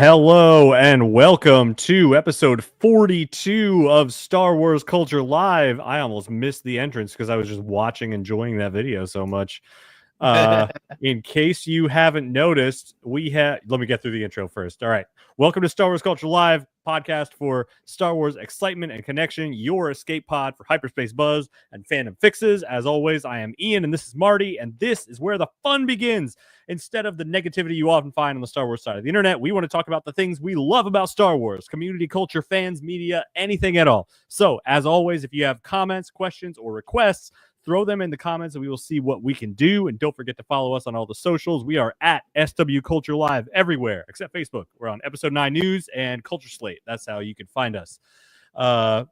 Hello and welcome to episode 42 of Star Wars Culture Live. I almost missed the entrance because I was just enjoying that video so much. In case you haven't noticed, let me get through the intro first. All right. Welcome to Star Wars Culture Live, podcast for Star Wars excitement and connection, your escape pod for hyperspace buzz and fandom fixes. As always, I am Ian and this is Marty, and this is where the fun begins. Instead of the negativity you often find on the Star Wars side of the internet, we want to talk about the things we love about Star Wars, community, culture, fans, media, anything at all. So, as always, if you have comments, questions, or requests, throw them in the comments and we will see what we can do. And don't forget to follow us on all the socials. We are at SW Culture Live everywhere except Facebook. We're on Episode 9 News and Culture Slate. That's how you can find us. So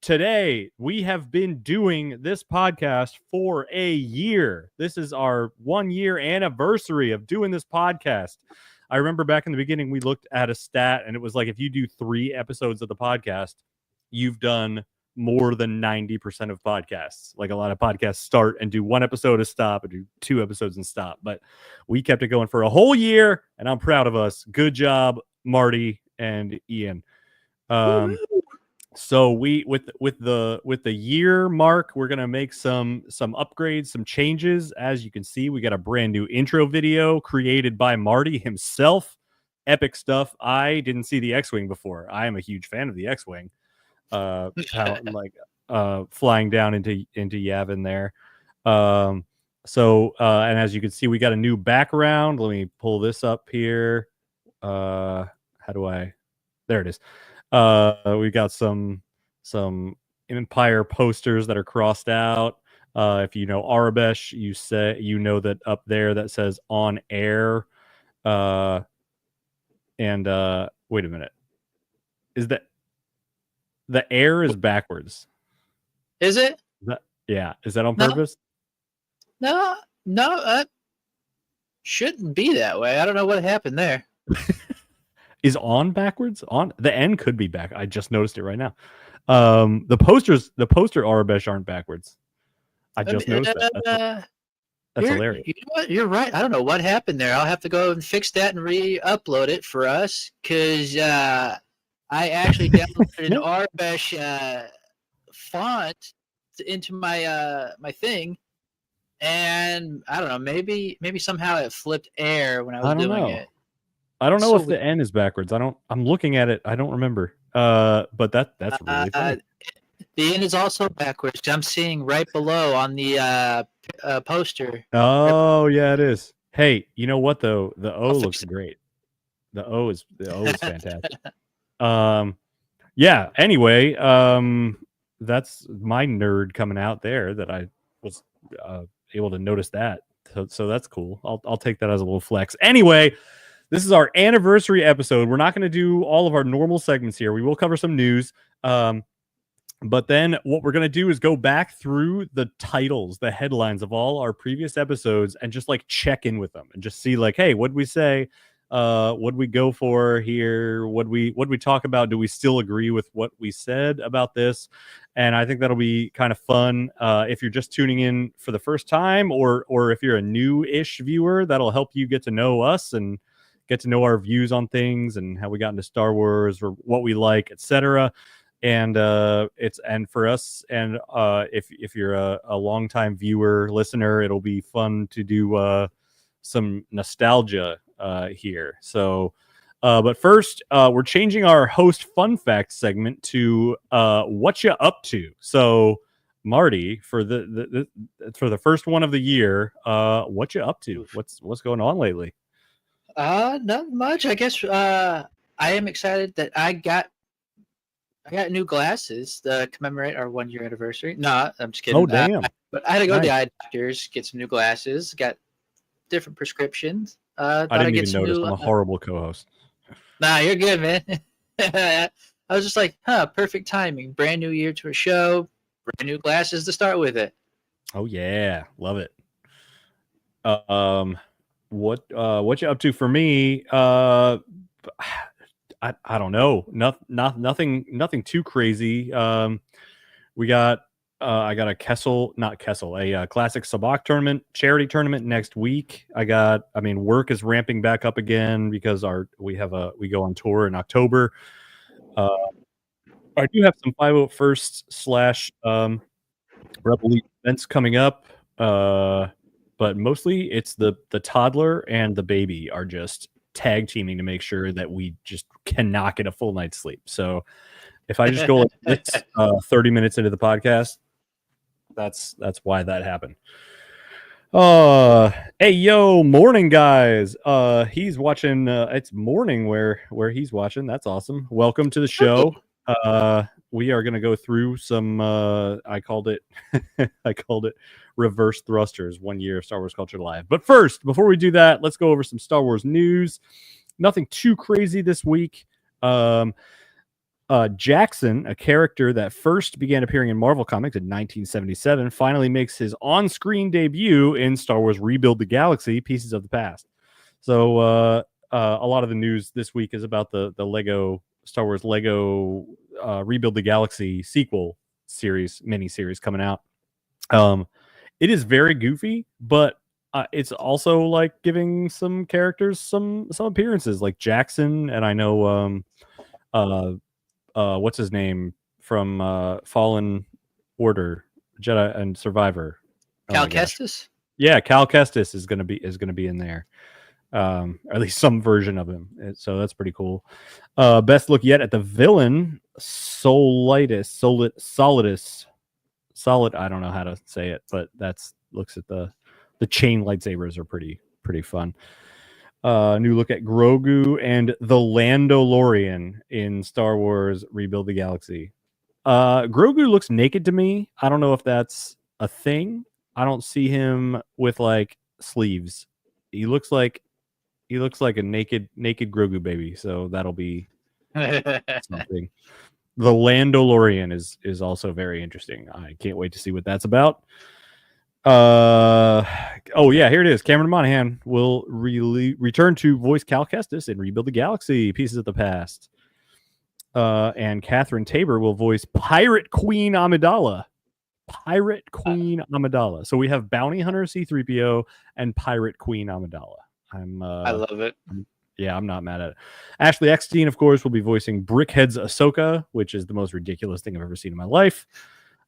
today we have been doing this podcast for a year. This is our 1 year anniversary of doing this podcast. I remember back in the beginning, we looked at a stat and it was like, if you do 3 episodes of the podcast, you've done more than 90% of podcasts. Like a lot of podcasts start and do 1 episode and stop and do 2 episodes and stop. But we kept it going for a whole year and I'm proud of us. Good job, Marty and Ian. So we with the year mark, we're gonna make some upgrades, some changes. As you can see, we got a brand new intro video created by Marty himself. Epic stuff. I didn't see the X-Wing before. I am a huge fan of the X-Wing. Flying down into Yavin there. And as you can see, we got a new background. Let me pull this up here. There it is. We got some Empire posters that are crossed out. If you know Arabesh, you know that up there that says on air. Wait a minute. Is that the air is backwards? Is it? Is that on purpose? No, shouldn't be that way. I don't know what happened there. Is on backwards? On the N could be back. I just noticed it right now. The poster Arabesh aren't backwards. I just noticed that. That's hilarious. You know what? You're right. I don't know what happened there. I'll have to go and fix that and re-upload it for us because I actually downloaded an Arabesh font into my my thing, and I don't know. Maybe somehow it flipped air when I was doing it. I don't know if the N is backwards. I'm looking at it. I don't remember. But that's really funny. The N is also backwards. I'm seeing right below on the poster. Oh yeah, it is. Hey, you know what though? The O looks great. The O is fantastic. Yeah. Anyway, that's my nerd coming out there that I was able to notice that. So that's cool. I'll take that as a little flex. Anyway. This is our anniversary episode. We're not going to do all of our normal segments here. We will cover some news. But then what we're going to do is go back through the titles, the headlines of all our previous episodes and just like check in with them and just see like, hey, what'd we say? What'd we go for here? What'd we talk about? Do we still agree with what we said about this? And I think that'll be kind of fun. If you're just tuning in for the first time or if you're a new-ish viewer, that'll help you get to know us and get to know our views on things and how we got into Star Wars or what we like, etc. And for us, and if you're a longtime viewer, listener, it'll be fun to do some nostalgia here. So, but first, we're changing our host fun fact segment to what you up to. So, Marty, for the first one of the year, what you up to? What's going on lately? Not much. I guess I am excited that I got new glasses to commemorate our 1 year anniversary. No, I'm just kidding. Oh, damn. But I had to go to the eye doctors, get some new glasses, got different prescriptions. I didn't even notice. I'm a horrible co-host. Nah, you're good, man. I was just like, perfect timing. Brand new year to a show, brand new glasses to start with it. Oh, yeah. Love it. What you up to? For me, I don't know. Nothing too crazy. We got I got a classic sabacc tournament, charity tournament next week. Work is ramping back up again because we go on tour in October. I do have some 501st / Rebel League events coming up, but mostly it's the toddler and the baby are just tag teaming to make sure that we just cannot get a full night's sleep. So if I just go like this 30 minutes into the podcast, that's why that happened. Hey yo, morning guys. He's watching. It's morning where he's watching. That's awesome. Welcome to the show. We are gonna go through some. I called it reverse thrusters. 1 year of Star Wars Culture Live. But first, before we do that, let's go over some Star Wars news. Nothing too crazy this week. Jackson, a character that first began appearing in Marvel Comics in 1977, finally makes his on-screen debut in Star Wars Rebuild the Galaxy, Pieces of the Past. So a lot of the news this week is about the Star Wars Lego Rebuild the Galaxy sequel mini-series coming out. It is very goofy, but it's also like giving some characters some appearances, like Jackson, and I know what's his name from Fallen Order, Jedi and Survivor. Cal Kestis? Yeah, Cal Kestis is gonna be in there. Or at least some version of him. So that's pretty cool. Best look yet at the villain, Solidus. I don't know how to say it, but looks at the chain lightsabers are pretty fun. New look at Grogu and the Landolorian in Star Wars Rebuild the Galaxy. Grogu looks naked to me. I don't know if that's a thing. I don't see him with like sleeves. He looks like a naked Grogu baby. So that'll be something. The Landolorian is also very interesting. I can't wait to see what that's about. Oh yeah, here it is. Cameron Monaghan will return to voice Cal Kestis in Rebuild the Galaxy, Pieces of the Past. And Catherine Tabor will voice Pirate Queen Amidala. So we have Bounty Hunter C-3PO and Pirate Queen Amidala. I love it. I'm not mad at it. Ashley Eckstein, of course, will be voicing Brickhead's Ahsoka, which is the most ridiculous thing I've ever seen in my life.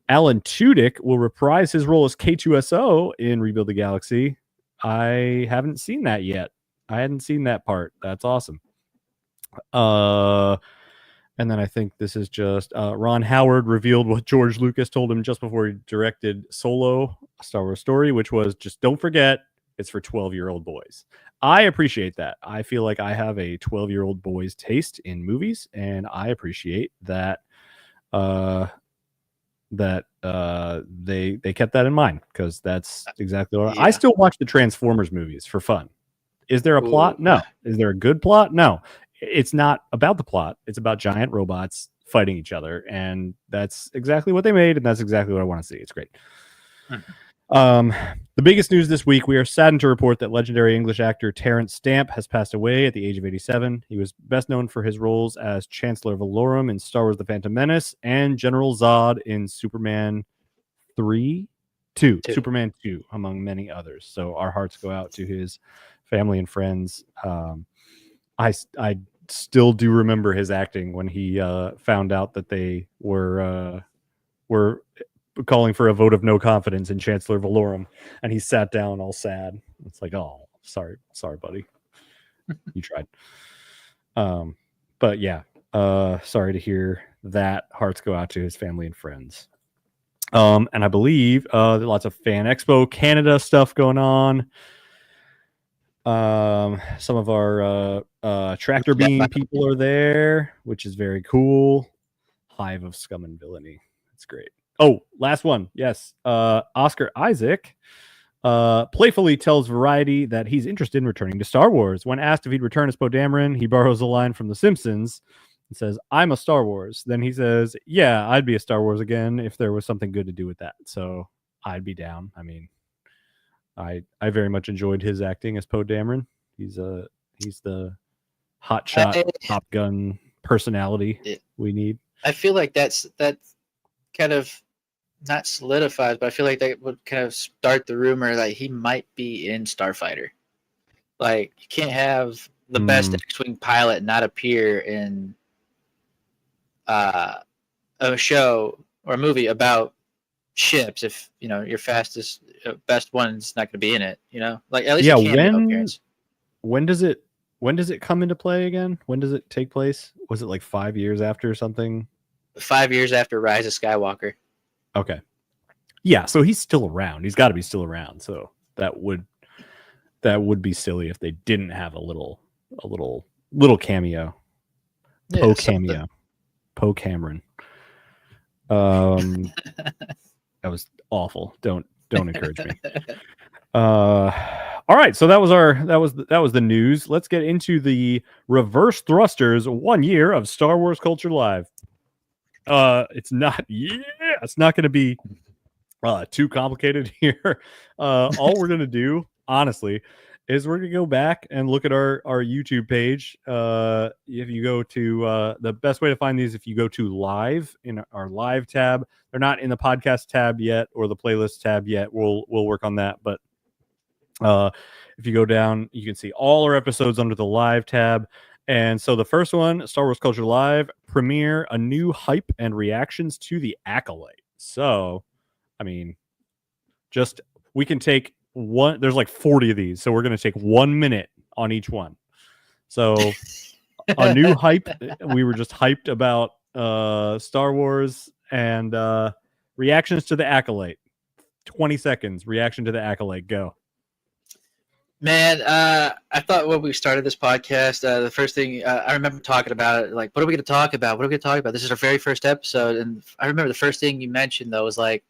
Alan Tudyk will reprise his role as K2SO in Rebuild the Galaxy. I haven't seen that yet. I hadn't seen that part. That's awesome. And then I think this is just Ron Howard revealed what George Lucas told him just before he directed Solo, a Star Wars story, which was just don't forget, it's for 12-year-old boys. I appreciate that. I feel like I have a 12-year-old boy's taste in movies, and I appreciate that they kept that in mind, because that's exactly what I still watch the Transformers movies for fun. Is there a plot? No. Is there a good plot? No. It's not about the plot. It's about giant robots fighting each other, and that's exactly what they made, and that's exactly what I want to see. It's great. The biggest news this week, we are saddened to report that legendary English actor Terence Stamp has passed away at the age of 87. He was best known for his roles as Chancellor Valorum in Star Wars The Phantom Menace and General Zod in Superman 2, Superman 2, among many others. So our hearts go out to his family and friends. I still do remember his acting when he found out that they were calling for a vote of no confidence in Chancellor Valorum, and he sat down all sad. It's like, oh, sorry, buddy. You tried. But yeah, sorry to hear that. Hearts go out to his family and friends. And I believe lots of Fan Expo Canada stuff going on. Some of our tractor beam people are there, which is very cool. Hive of scum and villainy. That's great. Oh, last one. Yes. Oscar Isaac playfully tells Variety that he's interested in returning to Star Wars. When asked if he'd return as Poe Dameron, he borrows a line from The Simpsons and says, "I'm a Star Wars." Then he says, "Yeah, I'd be a Star Wars again if there was something good to do with that." So I'd be down. I mean, I very much enjoyed his acting as Poe Dameron. He's the hotshot Top Gun personality we need. I feel like that's kind of not solidifies, but I feel like that would kind of start the rumor that he might be in Starfighter. Like, you can't have the best X-wing pilot not appear in a show or a movie about ships if your fastest best one's not going to be in it. Like at least a cameo appearance. When does it come into play again? When does it take place? Was it like 5 years after or something? 5 years after Rise of Skywalker. Okay. Yeah, so he's still around. He's got to be still around. So that would be silly if they didn't have a little cameo. Poe Cameron. That was awful. Don't encourage me. All right, so that was the news. Let's get into the reverse thrusters 1 year of Star Wars Culture Live. It's not going to be too complicated here. All we're going to do, honestly, is we're going to go back and look at our YouTube page. If you go to the best way to find these, if you go to live in our live tab, they're not in the podcast tab yet or the playlist tab yet. We'll work on that. But if you go down, you can see all our episodes under the live tab. And so the first one, Star Wars Culture Live, premiere, a new hype and reactions to the Acolyte. So, I mean, we can take one. There's like 40 of these, so we're going to take 1 minute on each one. So a new hype. We were just hyped about Star Wars and reactions to the Acolyte. 20 seconds. Reaction to the Acolyte. Go. Man, I thought when we started this podcast, the first thing I remember talking about it, like, what are we going to talk about? What are we going to talk about? This is our very first episode, and I remember the first thing you mentioned though was like,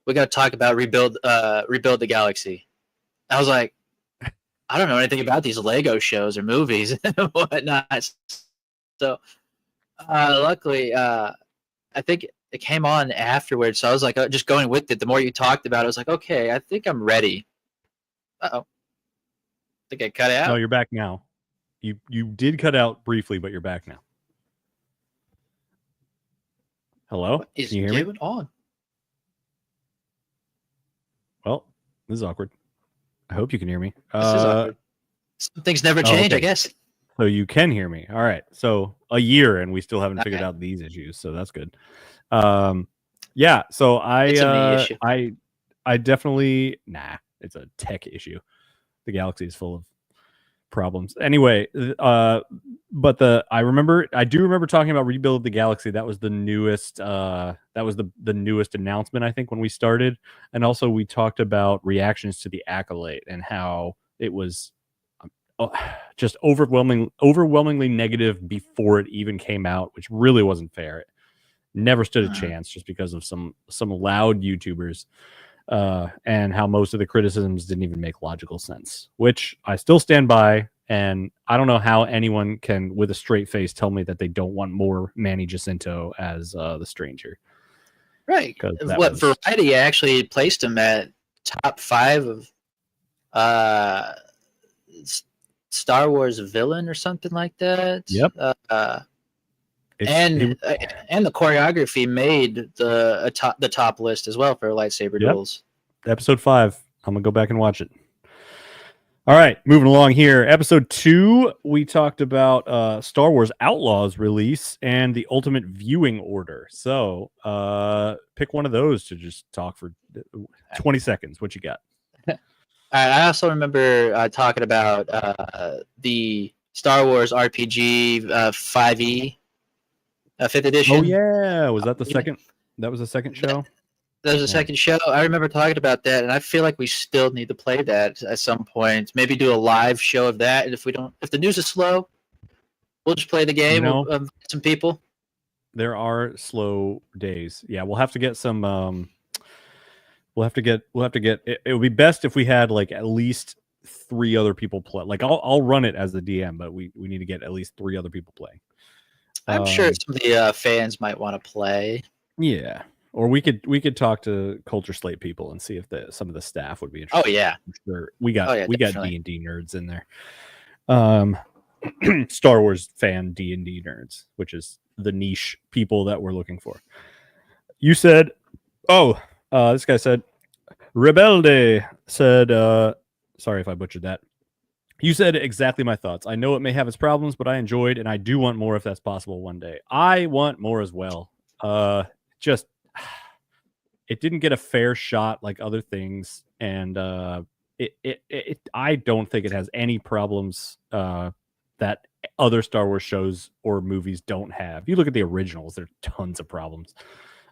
we got to talk about rebuild the galaxy. I was like, I don't know anything about these Lego shows or movies and whatnot. So, luckily, I think it came on afterwards. So I was like, just going with it. The more you talked about it, I was like, okay, I think I'm ready. Uh-oh. I think I cut it out. No, you're back now. You did cut out briefly, but you're back now. Hello? What is Can you hear me? on? Well, this is awkward. I hope you can hear me. This is awkward. Some things never change, okay. I guess. So you can hear me. All right. So a year and we still haven't figured out these issues. So that's good. Yeah. So I definitely, it's a tech issue. The galaxy is full of problems. Anyway, but I do remember talking about Rebuild the Galaxy. That was the newest the newest announcement, I think, when we started. And also we talked about reactions to the Acolyte and how it was just overwhelmingly negative before it even came out, which really wasn't fair. It never stood a chance just because of some loud YouTubers. And how most of the criticisms didn't even make logical sense, which I still stand by. And I don't know how anyone can, with a straight face, tell me that they don't want more Manny Jacinto as the Stranger. Right. Variety actually placed him at top 5 of Star Wars villain or something like that. Yep. And the choreography made the top list as well for lightsaber duels. Episode 5. I'm gonna go back and watch it. All right, moving along here. Episode 2, we talked about Star Wars Outlaws release and the Ultimate Viewing Order. So pick one of those to just talk for 20 seconds. What you got? I also remember talking about the Star Wars RPG 5e. 5th edition. Oh yeah, was that the second? That was the second show. That was the second show. I remember talking about that, and I feel like we still need to play that at some point. Maybe do a live show of that. And if the news is slow, we'll just play the game. With some people. There are slow days. Yeah, we'll have to get some. We'll have to get. It would be best if we had like at least 3 other people play. Like I'll run it as the DM, but we need to get at least 3 other people playing. I'm sure some of the fans might want to play. Yeah, or we could talk to Culture Slate people and see if some of the staff would be interested. Oh yeah, sure. We got D&D nerds in there. Star Wars fan D&D nerds, which is the niche people that we're looking for. You said Oh, this guy said, Rebelde said, sorry if I butchered that. You said exactly my thoughts. I know it may have its problems, but I enjoyed, and I do want more if that's possible one day. I want more as well. Just it didn't get a fair shot like other things, and I don't think it has any problems that other Star Wars shows or movies don't have. You look at the originals; there are tons of problems.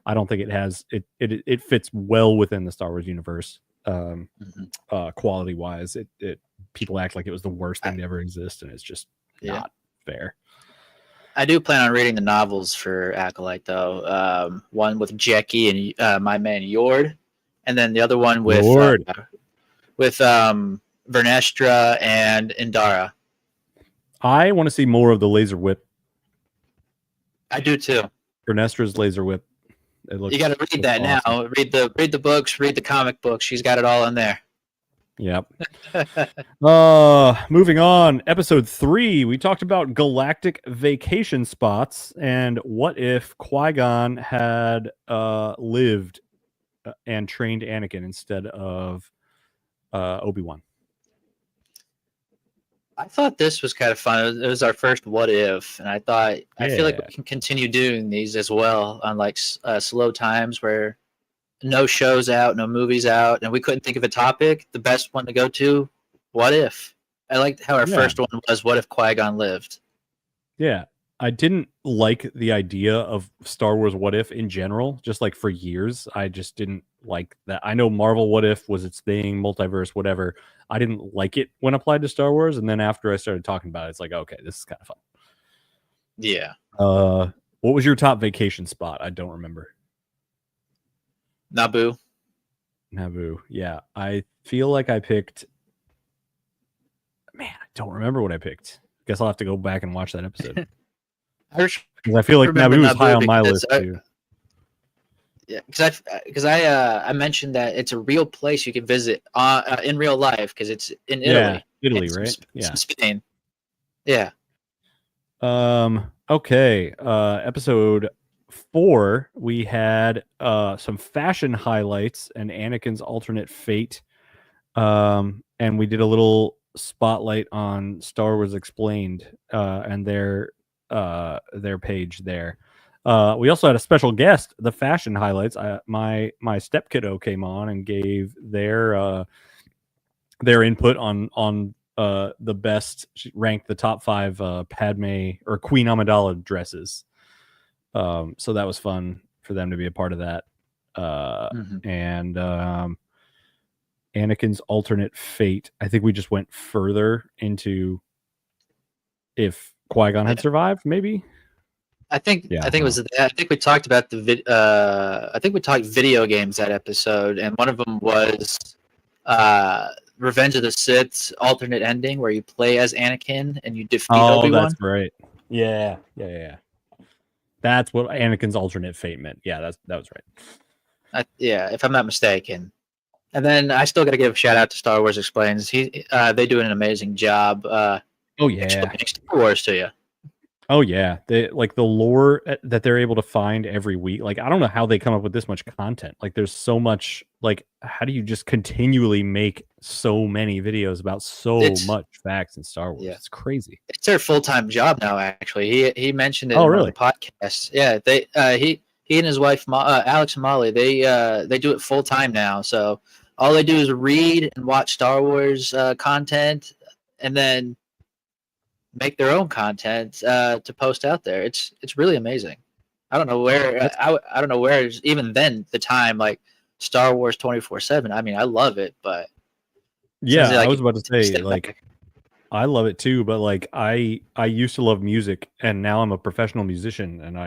I don't think it has it fits well within the Star Wars universe. Quality wise, it people act like it was the worst thing to ever exist, and it's just not fair. I do plan on reading the novels for Acolyte, though. One with Jackie and my man Yord, and then the other one with Vernestra and Indara. I want to see more of the laser whip. I do too. Vernestra's laser whip. You got to read that awesome. Now. Read the books. Read the comic books. She's got it all in there. Yep. Moving on. Episode 3, we talked about galactic vacation spots and what if Qui-Gon had lived and trained Anakin instead of Obi-Wan. I thought this was kind of fun. It was our first what if, and I feel like we can continue doing these as well on like slow times where no shows out, no movies out, and we couldn't think of a topic. The best one to go to, what if? I liked how our first one was, what if Qui-Gon lived? Yeah, I didn't like the idea of Star Wars what if in general, just like for years. I just didn't like that. I know Marvel what if was its thing, multiverse, whatever. I didn't like it when applied to Star Wars, and then after I started talking about it, it's like, okay, this is kind of fun. Yeah. What was your top vacation spot? I don't remember. Naboo. Yeah. I feel like I picked. Man, I don't remember what I picked. Guess I'll have to go back and watch that episode. I feel like Naboo is high on my list too. Yeah, because I mentioned that it's a real place you can visit in real life because it's in Italy. Yeah, Italy, right? Yeah, Spain. Yeah. Okay. Episode 4, we had some fashion highlights and Anakin's alternate fate. And we did a little spotlight on Star Wars Explained and their page there. We also had a special guest, the fashion highlights. My step kiddo came on and gave their input on the best. She ranked the top 5 Padme or Queen Amidala dresses. So that was fun for them to be a part of that. And Anakin's alternate fate. I think we just went further into if Qui-Gon had survived, maybe. I think it was. I think we talked about I think we talked video games that episode, and one of them was Revenge of the Sith alternate ending, where you play as Anakin and you defeat Obi-Wan. That's right. Yeah. That's what Anakin's alternate fate meant. Yeah, that was right. If I'm not mistaken. And then I still got to give a shout out to Star Wars Explains. They do an amazing job. Explaining Star Wars to you. Oh yeah, they like the lore that they're able to find every week. Like I don't know how they come up with this much content. Like there's so much. Like how do you just continually make so many videos about much facts in Star Wars? Yeah. It's crazy. It's their full-time job now. Actually, he mentioned it in the podcast. Yeah, he and his wife Alex and Molly they do it full time now. So all they do is read and watch Star Wars content, and then make their own content to post out there. It's really amazing. I don't know where I don't know where even then the time like Star Wars 24/7. I mean, I love it, but yeah, I was about to say like I love it too, but like I used to love music and now I'm a professional musician and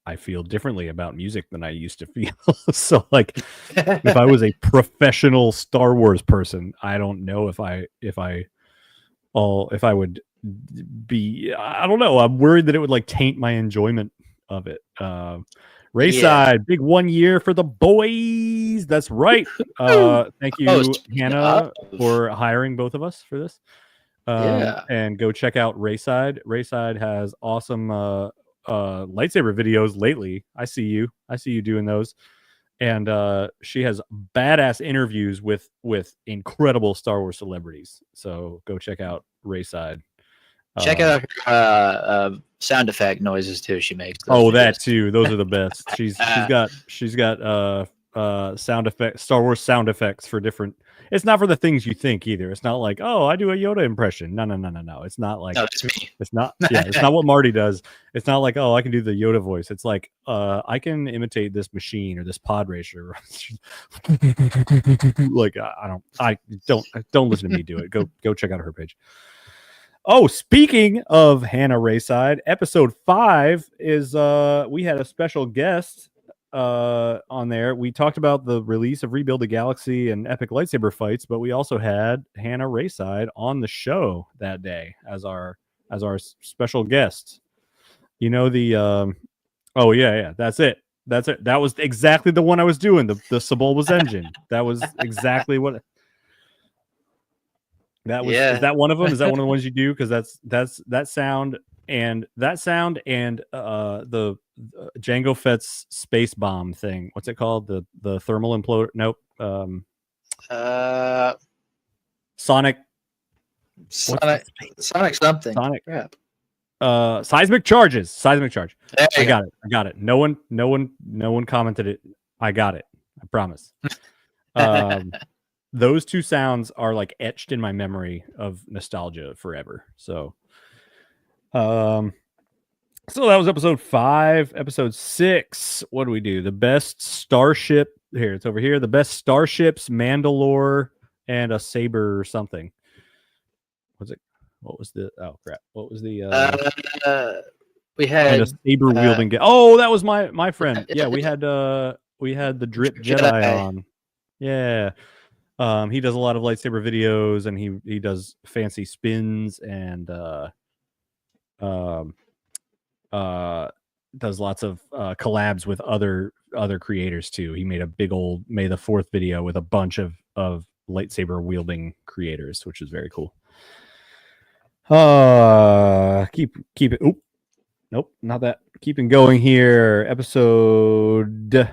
I feel differently about music than I used to feel. So like if I was a professional Star Wars person, I don't know if I would be, I don't know. I'm worried that it would like taint my enjoyment of it. Rayside, big 1 year for the boys. That's right. Thank you, Hannah, for hiring both of us for this. And go check out Rayside. Rayside has awesome lightsaber videos lately. I see you doing those. and she has badass interviews with incredible Star Wars celebrities. So go check out Rayside. Check out her sound effect noises too. She makes. Oh, that too. Those are the best. She's got sound effects, Star Wars sound effects for different. It's not for the things you think either. It's not like, oh, I do a Yoda impression. No. It's not like. No, it's me. It's not. Yeah, it's not what Marty does. It's not like, oh, I can do the Yoda voice. It's like, I can imitate this machine or this pod racer. Like I don't listen to me do it. Go check out her page. Oh, speaking of Hannah Rayside, episode 5 is we had a special guest on there. We talked about the release of Rebuild the Galaxy and epic lightsaber fights, but we also had Hannah Rayside on the show that day as our special guest. You know the oh yeah, that's it. That was exactly the one I was doing, the Sebulba's engine. That was exactly what that was. Yeah. Is that one of them? Is that one of the ones you do? Because that sound and the Jango Fett's space bomb thing. What's it called? The thermal imploder? Nope. Sonic something. Sonic. Yeah. Seismic charge. There I you got it. No one commented it. I got it. I promise. Those two sounds are like etched in my memory of nostalgia forever. So that was episode 5. Episode 6. What do we do? The best starship. Here, it's over here. The best starships, Mandalore, and a saber or something. What was the? Oh crap! What was the? We had a saber wielding. Oh, that was my friend. Yeah, we had the Drip Jedi on. Yeah. He does a lot of lightsaber videos, and he does fancy spins and does lots of collabs with other creators too. He made a big old May the 4th video with a bunch of lightsaber wielding creators, which is very cool. Keep it. Oop. Nope, not that. Keeping going here. Episode.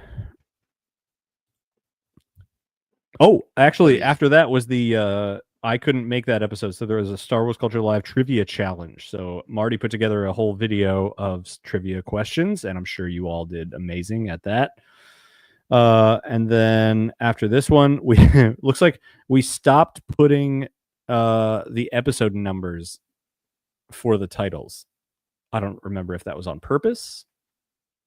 Oh, actually, after that was the I couldn't make that episode, so there was a Star Wars Culture Live trivia challenge. So Marty put together a whole video of trivia questions, and I'm sure you all did amazing at that. And then after this one, we looks like we stopped putting the episode numbers for the titles. I don't remember if that was on purpose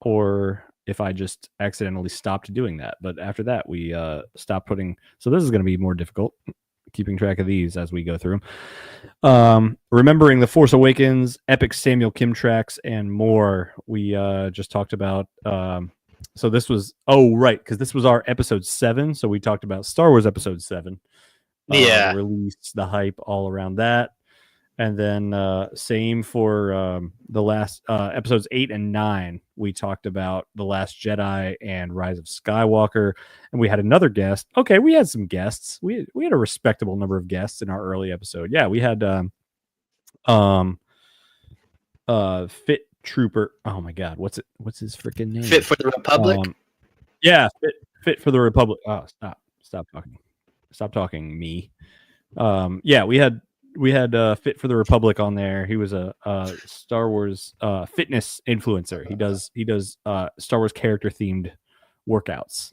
or if I just accidentally stopped doing that. But after that, we stopped putting. So this is going to be more difficult, keeping track of these as we go through them. Remembering The Force Awakens, epic Samuel Kim tracks, and more. We just talked about. So this was, right, because this was our episode 7. So we talked about Star Wars episode 7. Yeah. The release, the hype, all around that. And then same for the last episodes 8 and 9. We talked about The Last Jedi and Rise of Skywalker, and we had another guest. Okay, we had some guests. We had a respectable number of guests in our early episode. Yeah, we had Fit Trooper. Oh my God, what's his freaking name? Fit for the Republic. Yeah, Fit for the Republic. Oh, stop talking. Me. Yeah, we had Fit for the Republic on there. He was a Star Wars fitness influencer. He does Star Wars character themed workouts.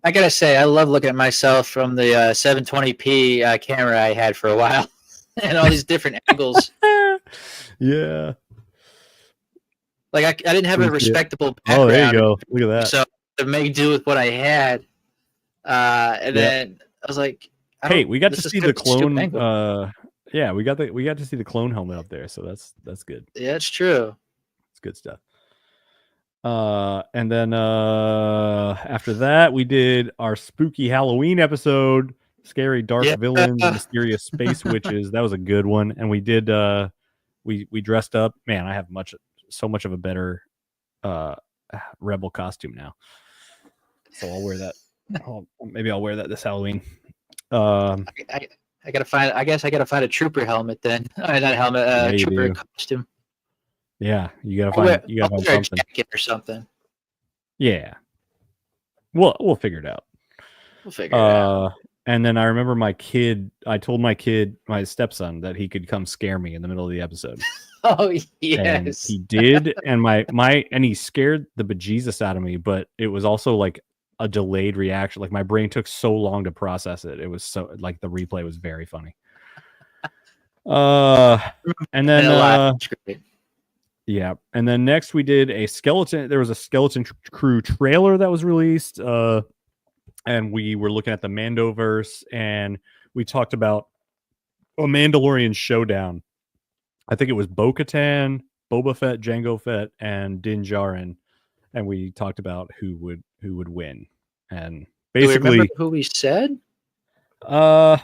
I gotta say, I love looking at myself from the 720p camera I had for a while, and all these different angles. Yeah, like I didn't have a respectable background. Oh, there you go. Look at that. So to make do with what I had, and then I was like, hey, we got to see the clone. Yeah, we got to see the clone helmet up there, so that's good. Yeah, it's true. It's good stuff. And then after that, we did our spooky Halloween episode, scary dark villains, mysterious space witches. That was a good one. And we did we dressed up. Man, I have so much of a better rebel costume now. So I'll wear that. Maybe I'll wear that this Halloween. I gotta find. I guess I gotta find a trooper helmet then. Not helmet. Trooper costume. Yeah, you gotta find. You gotta find something. A jacket or something. Yeah, We'll figure it out. We'll figure it out. And then I remember I told my stepson, that he could come scare me in the middle of the episode. Oh And yes. he did, and and he scared the bejesus out of me, but it was also like a delayed reaction. Like my brain took so long to process it. It was so like the replay was very funny. And then yeah, and then next we did there was a Skeleton Crew trailer that was released, and we were looking at the Mandoverse, and we talked about a Mandalorian showdown. I think it was Bo-Katan, Boba Fett, Jango Fett, and Din Djarin, and we talked about who would win. And basically, do we remember who we said? I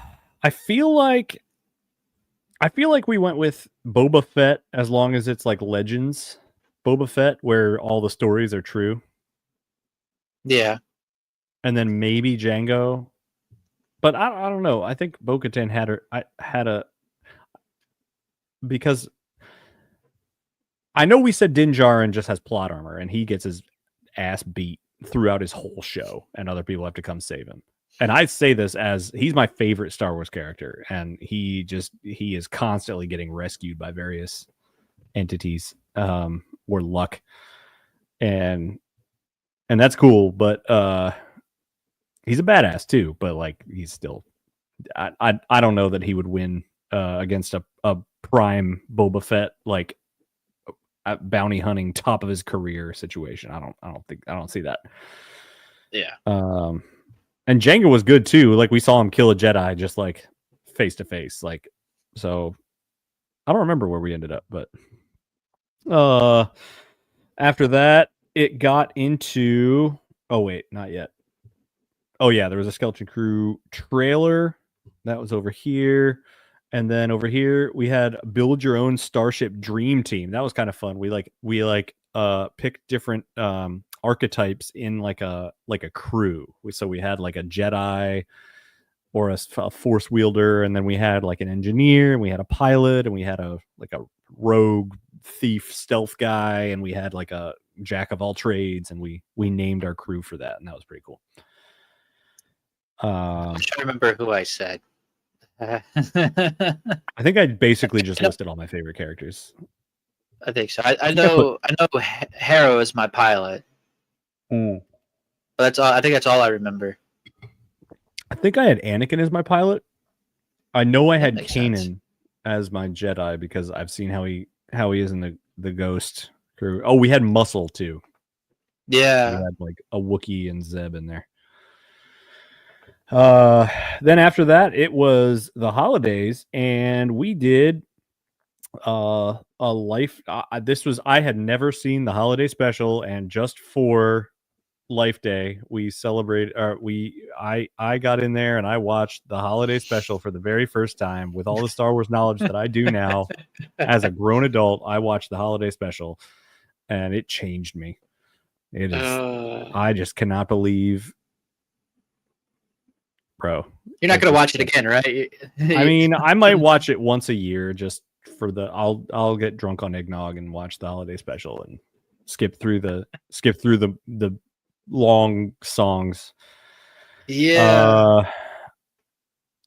feel like we went with Boba Fett, as long as it's like Legends Boba Fett, where all the stories are true. Yeah. And then maybe Jango, but I don't know. I think Bo-Katan had a because I know we said Din Djarin just has plot armor and he gets his ass beat throughout his whole show, and other people have to come save him. And I say this as he's my favorite Star Wars character, and he is constantly getting rescued by various entities, or luck, and that's cool. But he's a badass too. But like, he's still, I don't know that he would win against a prime Boba Fett, like bounty hunting top of his career situation. I don't see that. Yeah. And Jango was good too. Like, we saw him kill a Jedi just like face to face. Like, so I don't remember where we ended up, but after that it got into, oh wait, not yet. Oh yeah, there was a Skeleton Crew trailer that was over here. And then over here we had Build Your Own Starship Dream Team. That was kind of fun. We picked different archetypes in like a crew. So we had like a Jedi or a force wielder, and then we had like an engineer, and we had a pilot, and we had a rogue thief stealth guy, and we had like a jack of all trades, and we named our crew for that, and that was pretty cool. I'm trying to remember who I said. I think I basically just listed all my favorite characters. I think so. I know Harrow is my pilot. But that's all. I think that's all I remember. I think I had Anakin as my pilot. I know I had Kanan as my Jedi, because I've seen how he is in the Ghost crew. Oh, we had Muscle too. Yeah. We had like a Wookiee and Zeb in there. Then after that, it was the holidays, and we did a life. I had never seen the holiday special, and just for Life Day, we celebrated. I got in there and I watched the holiday special for the very first time with all the Star Wars knowledge that I do now as a grown adult. I watched the holiday special, and it changed me. It is. I just cannot believe. Bro, you're not gonna watch it again, right? I mean, I might watch it once a year just for the. I'll get drunk on eggnog and watch the holiday special and skip through the long songs. Yeah.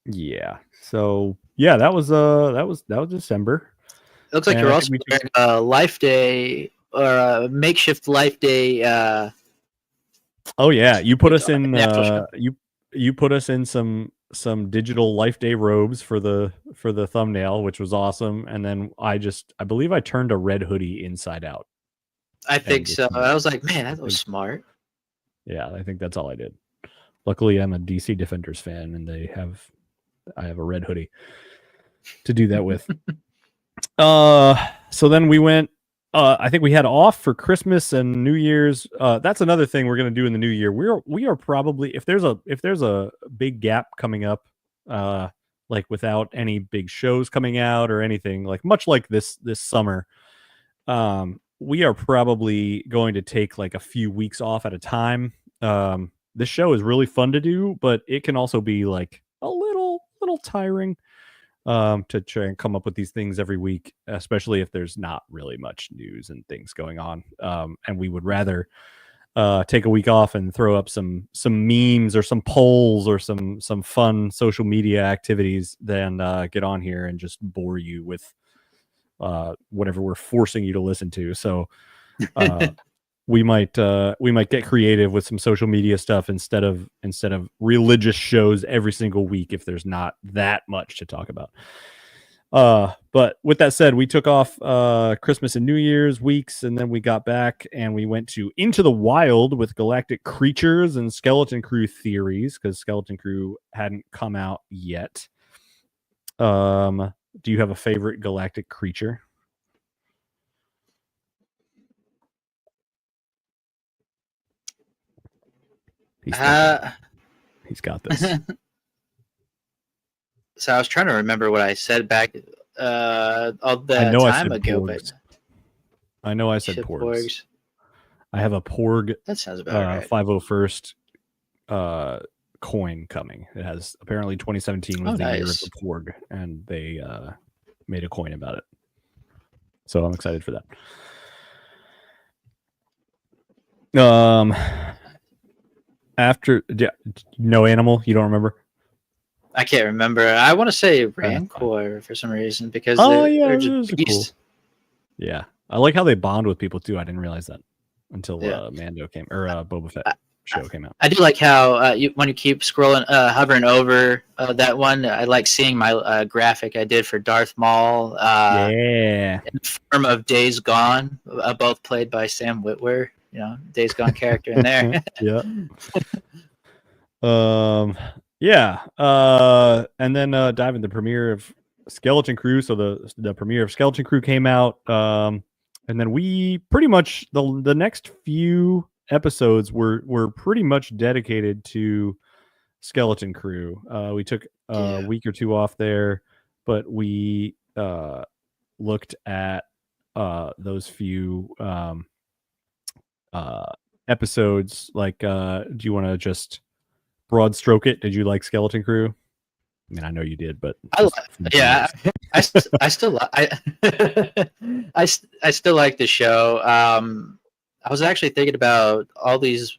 Yeah. So yeah, that was December. It looks like you're also wearing a Life Day or a makeshift Life Day. Oh yeah, you put us in. You put us in some digital Life Day robes for the thumbnail, which was awesome. And then I believe I turned a red hoodie inside out. I think so. I was like, man, that was smart. Yeah, I think that's all I did. Luckily, I'm a DC Defenders fan, and I have a red hoodie to do that with. So then we went. I think we had off for Christmas and New Year's. That's another thing we're going to do in the new year. We are probably, if there's a big gap coming up, like without any big shows coming out or anything, like much like this summer, we are probably going to take like a few weeks off at a time. This show is really fun to do, but it can also be like a little tiring. To try and come up with these things every week, especially if there's not really much news and things going on. And we would rather take a week off and throw up some memes or some polls or some fun social media activities than get on here and just bore you with whatever we're forcing you to listen to. So we might get creative with some social media stuff instead of religious shows every single week if there's not that much to talk about. But with that said, we took off Christmas and New Year's weeks, and then we got back and we went to Into the Wild with Galactic Creatures and Skeleton Crew Theories, because Skeleton Crew hadn't come out yet. Do you have a favorite galactic creature? He's got this. So I was trying to remember what I said back all the time ago. But I know I said porgs. I have a porg. That sounds about right. 501st coin coming. It has apparently 2017 was the year of the porg, and they made a coin about it. So I'm excited for that. After no animal, you don't remember? I can't remember. I want to say Rancor for some reason because they're just cool. Yeah, I like how they bond with people too. I didn't realize that until Mando came or Boba Fett show came out. I do like how when you keep scrolling, hovering over that one. I like seeing my graphic I did for Darth Maul. In the form of Days Gone, both played by Sam Witwer. You know, Days Gone character in there. Yeah. And then dive into the premiere of Skeleton Crew. So the premiere of Skeleton Crew came out, and then we pretty much the next few episodes were pretty much dedicated to Skeleton Crew. We took a week or two off there, but we looked at those few episodes. Like, do you want to just broad stroke it? Did you like Skeleton Crew? I mean, I know you did, but I still like the show. I was actually thinking about all this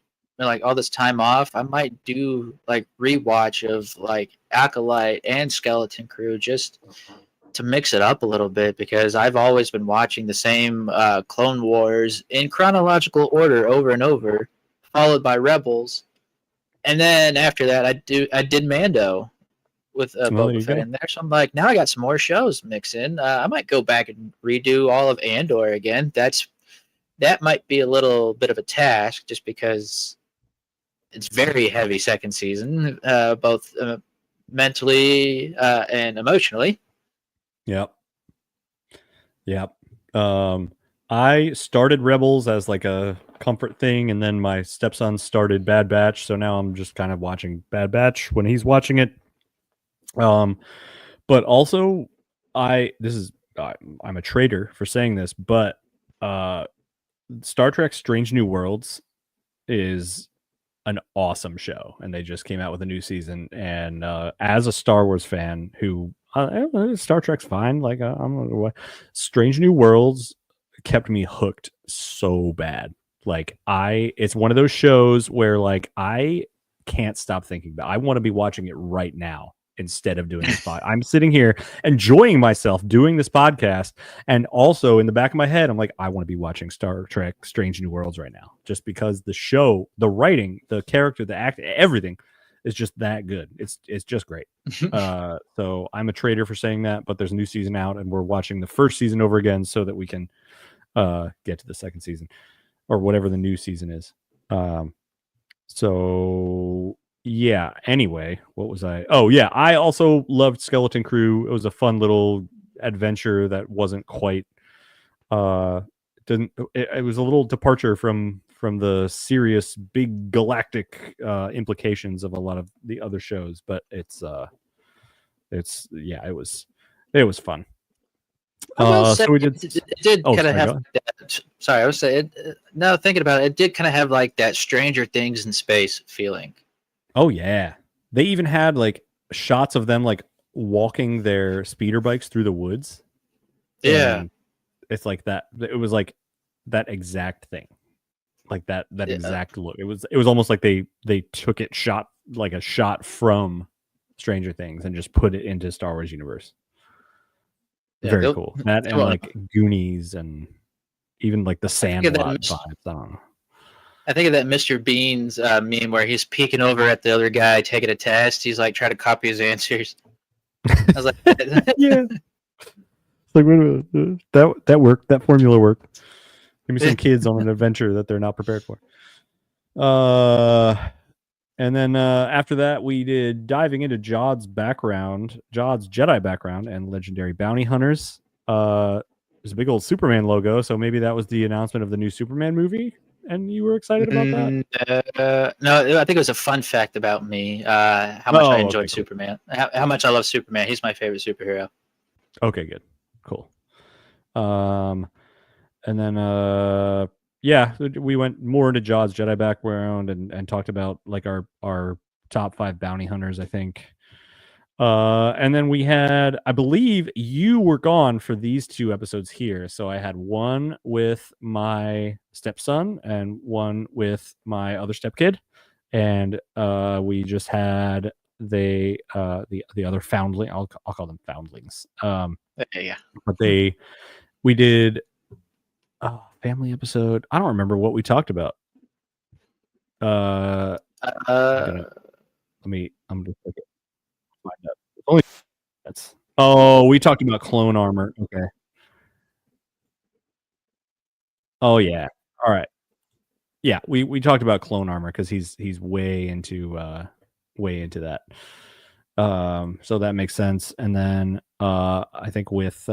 time off. I might do like rewatch of like Acolyte and Skeleton Crew just to mix it up a little bit, because I've always been watching the same Clone Wars in chronological order over and over, followed by Rebels. And then after that, I did Mando with Boba Fett in there. So I'm like, now I got some more shows mixed in. I might go back and redo all of Andor again. That might be a little bit of a task, just because it's very heavy second season, both mentally and emotionally. Yep. I started Rebels as like a comfort thing, and then my stepson started Bad Batch, so now I'm just kind of watching Bad Batch when he's watching it. But also I'm a traitor for saying this, but Star Trek Strange New Worlds is an awesome show, and they just came out with a new season. And as a Star Wars fan who Star Trek's fine, like Strange New Worlds kept me hooked so bad. Like it's one of those shows where like I can't stop thinking about. I want to be watching it right now instead of doing this. I'm sitting here enjoying myself doing this podcast, and also in the back of my head, I'm like, I want to be watching Star Trek Strange New Worlds right now, just because the show, the writing, the character, the act, everything is just that good. It's just great. So I'm a traitor for saying that, but there's a new season out, and we're watching the first season over again so that we can get to the second season or whatever the new season is. So yeah, anyway, what was I? Oh yeah, I also loved Skeleton Crew. It was a fun little adventure that wasn't quite it was a little departure from the serious big galactic implications of a lot of the other shows, but it was fun. So we did. It did kind of have that. Sorry, I was saying. Now thinking about it, it did kind of have like that Stranger Things in space feeling. Oh yeah, they even had like shots of them like walking their speeder bikes through the woods. Yeah, it's like that. It was like that exact thing. like that Yeah. exact look. It was almost like they took it shot from Stranger Things and just put it into Star Wars universe. Yeah, Very cool. That and well, like Goonies and even like the Sandlot vibes. I don't know. I think of that Mr. Bean's meme where he's peeking over at the other guy taking a test. He's like trying to copy his answers. I was like, yeah. It's like, wait a minute, that worked. That formula worked. Give me some kids on an adventure that they're not prepared for. And then after that, we did diving into Jod's Jedi background and legendary bounty hunters. There's a big old Superman logo, so maybe that was the announcement of the new Superman movie, and you were excited about that? No, I think it was a fun fact about me. How much I enjoyed Superman. How much I love Superman. He's my favorite superhero. Okay, good, cool. And then yeah, we went more into Jod's Jedi background and talked about like our top 5 bounty hunters, I think. And then we had, I believe you were gone for these 2 episodes here. So I had one with my stepson and one with my other stepkid. And we just had the other foundling. I'll call them foundlings. Yeah. But we did family episode. I don't remember what we talked about. I'm just looking. Find out. Only that's. Oh, we talked about clone armor. Okay. Oh yeah. All right. Yeah, we talked about clone armor because he's way into that. So that makes sense. And then I think with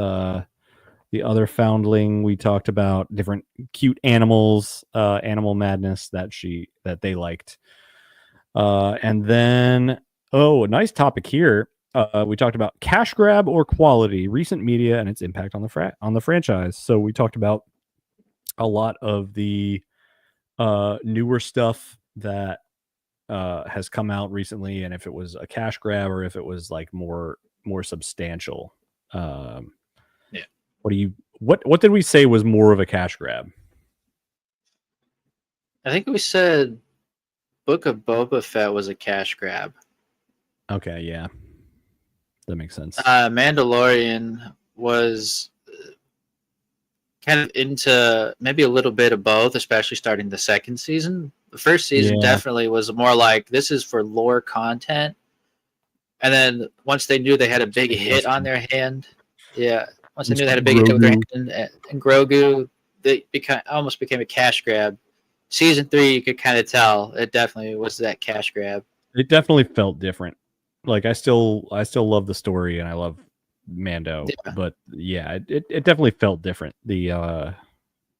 the other foundling, we talked about different cute animals, Animal Madness that they liked. And then, a nice topic here. We talked about cash grab or quality, recent media and its impact on the franchise. So we talked about a lot of the newer stuff that has come out recently, and if it was a cash grab or if it was like more substantial. Yeah. What did we say was more of a cash grab? I think we said Book of Boba Fett was a cash grab. Okay, yeah. That makes sense. Mandalorian was kind of into maybe a little bit of both, especially starting the second season. The first season definitely was more like, this is for lore content. And then once they knew they had a big hit on their hand, once they knew they had a big hit on their hand, and Grogu, they almost became a cash grab. Season 3, you could kind of tell it definitely was that cash grab. It definitely felt different. Like I still love the story and I love Mando, but yeah, it definitely felt different. The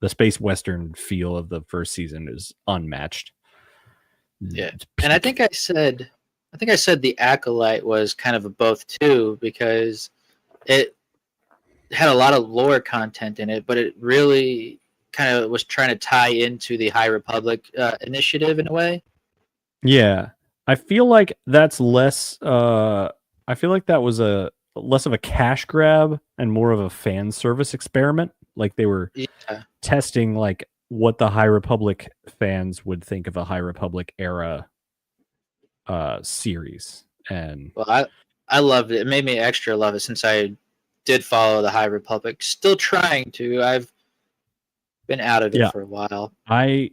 space western feel of the first season is unmatched. Yeah, and I think I said the Acolyte was kind of a both too, because it had a lot of lore content in it, but it really kind of was trying to tie into the High Republic initiative in a way. Yeah, I feel like that's less. I feel like that was a less of a cash grab and more of a fan service experiment. Like they were testing like what the High Republic fans would think of a High Republic era series. And well, I loved it. It made me extra love it since I did follow the High Republic. Still trying to. I've been out of it for a while. I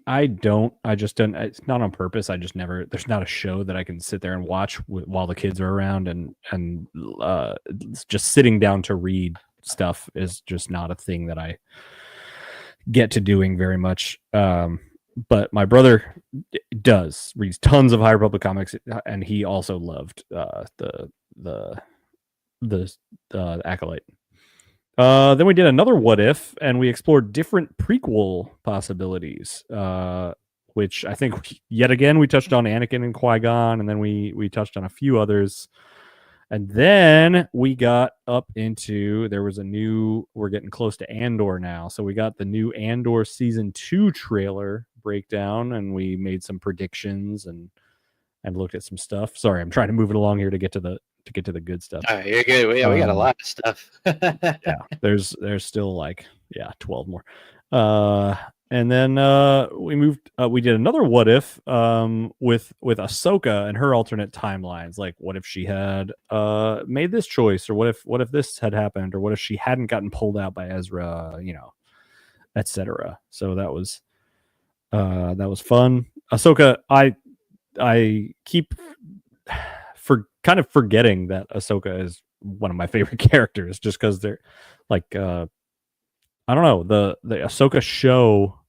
just don't. It's not on purpose. I just never. There's not a show that I can sit there and watch while the kids are around, and just sitting down to read stuff is just not a thing that I get to doing very much. But my brother reads tons of High Republic comics, and he also loved the Acolyte. Then we did another What If, and we explored different prequel possibilities, which I think yet again we touched on Anakin and Qui-Gon, and then we touched on a few others. And then we got up into, we're getting close to Andor now. So we got the new Andor season 2 trailer breakdown, and we made some predictions and looked at some stuff. Sorry, I'm trying to move it along here to get to the good stuff. All right, you're good. We got a lot of stuff. Yeah, there's still 12 more. And then we did another what if with Ahsoka and her alternate timelines. Like, what if she had made this choice, or what if this had happened, or what if she hadn't gotten pulled out by Ezra, etc. So that was fun. Ahsoka, I keep kind of forgetting that Ahsoka is one of my favorite characters, just because they're like I don't know, the Ahsoka show.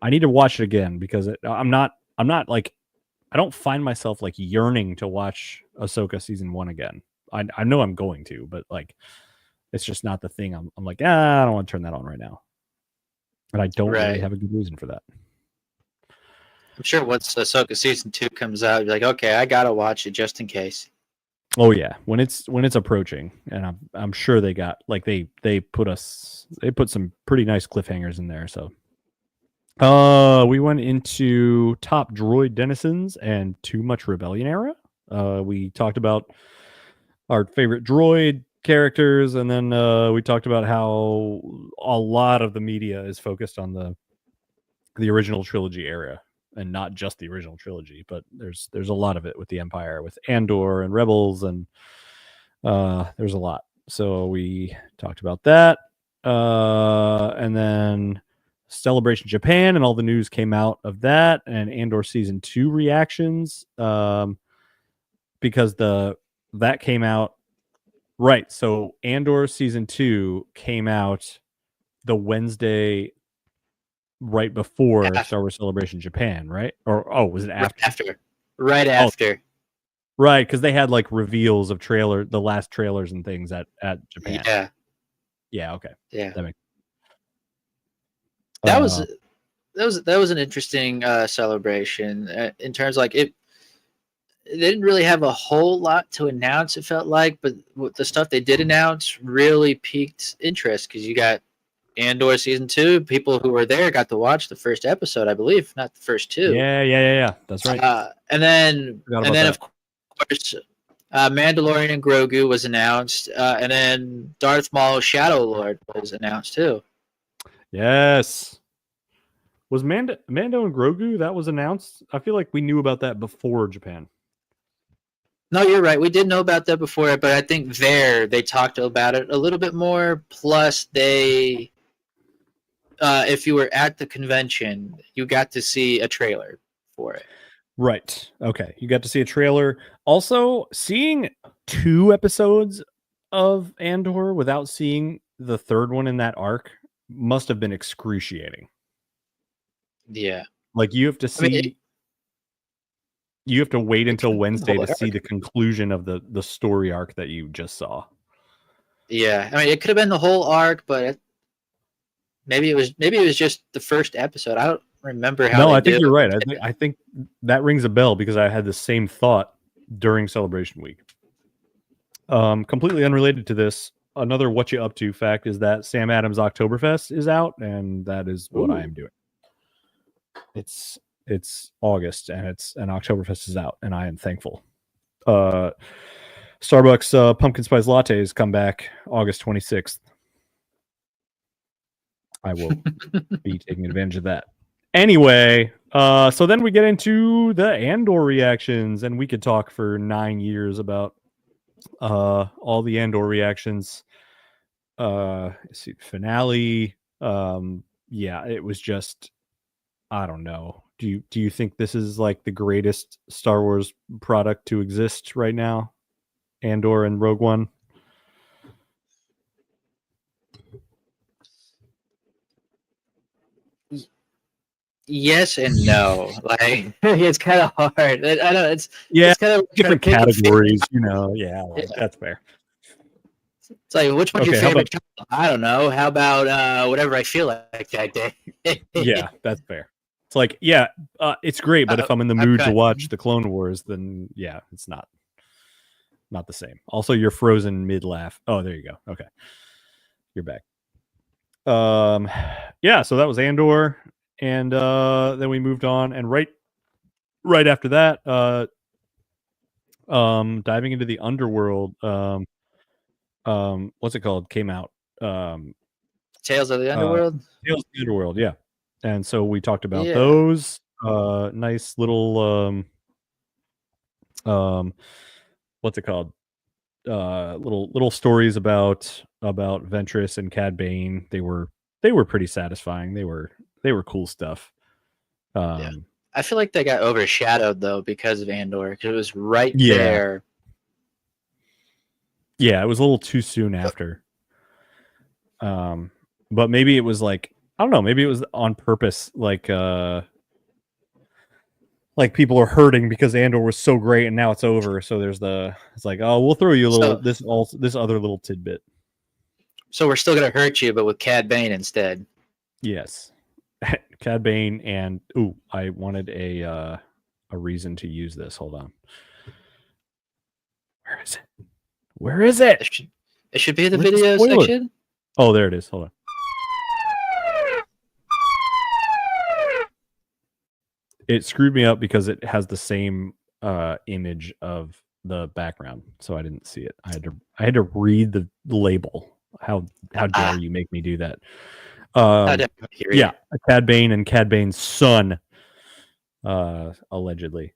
I need to watch it again because I'm not like, I don't find myself like yearning to watch Ahsoka season 1 again. I know I'm going to, but like it's just not the thing. I'm like, I don't want to turn that on right now. And I don't really have a good reason for that. I'm sure once Ahsoka season 2 comes out, you're like, okay, I gotta watch it just in case. Oh yeah, when it's approaching, and I'm sure they got like they put some pretty nice cliffhangers in there. So we went into top droid denizens and too much rebellion era. We talked about our favorite droid characters, and then we talked about how a lot of the media is focused on the original trilogy era, and not just the original trilogy, but there's a lot of it with the Empire, with Andor and Rebels, and there's a lot. So we talked about that, and then Celebration Japan and all the news came out of that, and Andor season 2 reactions, because that came out right. So Andor season 2 came out the Wednesday right before Star Wars Celebration Japan, right? Or was it after? Right after. Right, because they had like reveals of the last trailers and things at Japan. Yeah. Yeah. Okay. Yeah. That was an interesting celebration in terms of, like, it. They didn't really have a whole lot to announce, it felt like, but the stuff they did announce really piqued interest, because you got Andor season 2. People who were there got to watch the first episode, I believe, not the first 2. Yeah. That's right. And then of course, Mandalorian and Grogu was announced, and then Darth Maul Shadow Lord was announced too. Yes. Was Mando and Grogu, that was announced? I feel like we knew about that before Japan. No, you're right. We did know about that before, but I think they talked about it a little bit more. Plus, if you were at the convention, you got to see a trailer for it. Right. Okay. You got to see a trailer. Also, seeing 2 episodes of Andor without seeing the third one in that arc must have been excruciating. Yeah. Like, you have to see. You have to wait until Wednesday to see the conclusion of the story arc that you just saw. Yeah, I mean, it could have been the whole arc, but maybe it was just the first episode. I don't remember how. No, I think you're right. I think that rings a bell, because I had the same thought during Celebration Week. Completely unrelated to this, another what you up to fact is that Sam Adams Oktoberfest is out, and that is what I am doing. It's August, and Oktoberfest is out, and I am thankful. Starbucks pumpkin spice lattes come back August 26th. I will be taking advantage of that. Anyway, so then we get into the Andor reactions, and we could talk for 9 years about all the Andor reactions. Finale. Yeah, it was just, I don't know. Do you think this is like the greatest Star Wars product to exist right now? Andor and Rogue One? Yes and no. Like, it's kind of hard. I know it's kind of different categories, Yeah, that's fair. It's like, which one's your favorite? I don't know. How about whatever I feel like that day? Yeah, that's fair. It's like, it's great, but if I'm in the mood to watch the Clone Wars, then yeah, it's not the same. Also, you're frozen mid laugh. Oh, there you go. Okay, you're back. Yeah, so that was Andor, and then we moved on, and right after that, diving into the underworld. What's it called? Came out. Tales of the Underworld. Tales of the Underworld, yeah. And so we talked about Yeah. those nice little what's it called? Little stories about Ventress and Cad Bane. They were pretty satisfying. They were cool stuff. Yeah. I feel like they got overshadowed though because of Andor, because it was right Yeah. there. Yeah, it was a little too soon after. But maybe it was like, I don't know, maybe it was on purpose, like people are hurting because Andor was so great and now it's over. So it's like, oh, we'll throw you a little this other little tidbit. So we're still gonna hurt you, but with Cad Bane instead. Yes. Cad Bane, and I wanted a reason to use this. Hold on. Where is it? Where is it? It should be in the video section. Oh, there it is. Hold on. It screwed me up because it has the same image of the background, so I didn't see it. I had to read the label. How dare you make me do that? Yeah, Cad Bane and Cad Bane's son, allegedly.